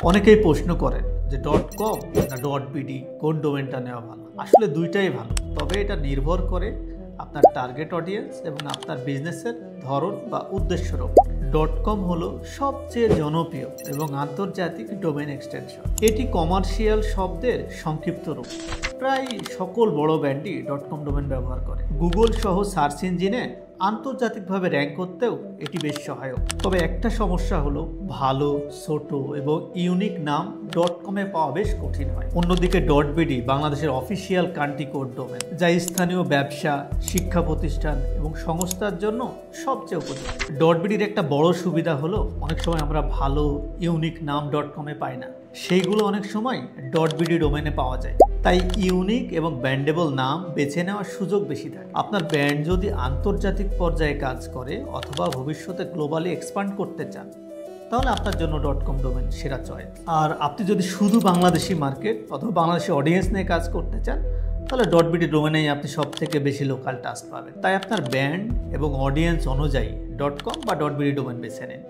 অনেকেই প্রশ্ন করেন যে .com না .bd কোন ডোমেনটা নেওয়া ভালো। আসলে দুইটাই ভালো, তবে এটা নির্ভর করে আপনার টার্গেট অডিয়েন্স এবং আপনার বিজনেসের ধরন বা উদ্দেশ্যের উপর। .com হলো সবচেয়ে জনপ্রিয় এবং আন্তর্জাতিক ডোমেন এক্সটেনশন। এটি কমার্শিয়াল শব্দের সংক্ষিপ্ত রূপ। প্রায় সকল বড় ব্র্যান্ডই .com ডোমেন ব্যবহার করে। গুগল সহ সার্চ ইঞ্জিনে আন্তর্জাতিকভাবে র্যাঙ্ক করতেও এটি বেশ সহায়ক। তবে একটা সমস্যা হলো ভালো, ছোট এবং ইউনিক নাম .com-এ পাওয়া বেশ কঠিন হয়। অন্যদিকে .bd বাংলাদেশের অফিসিয়াল কান্ট্রি কোড ডোমেন, যা স্থানীয় ব্যবসা, শিক্ষা প্রতিষ্ঠান এবং সংস্থার জন্য সবচেয়ে উপযোগী। .bd-র একটা বড় সুবিধা হলো অনেক সময় আমরা ভালো ইউনিক নাম .com-এ পাই না, সেইগুলো অনেক সময় .bd ডোমেনে পাওয়া যায়। তাই ইউনিক এবং ব্র্যান্ডেবল নাম বেছে নেওয়ার সুযোগ বেশি থাকে। আপনার ব্র্যান্ড যদি আন্তর্জাতিক পর্যায়ে কাজ করে অথবা ভবিষ্যতে গ্লোবালি এক্সপান্ড করতে চান, তাহলে আপনার জন্য .com ডোমেন সেরা চয়েস। আর আপনি যদি শুধু বাংলাদেশি মার্কেট অথবা বাংলাদেশি অডিয়েন্স নিয়ে কাজ করতে চান, তাহলে .bd ডোমেনেই আপনি সব থেকে বেশি লোকাল টাস্ক পাবেন। তাই আপনার ব্র্যান্ড এবং অডিয়েন্স অনুযায়ী .com বা .bd ডোমেন বেছে নিন।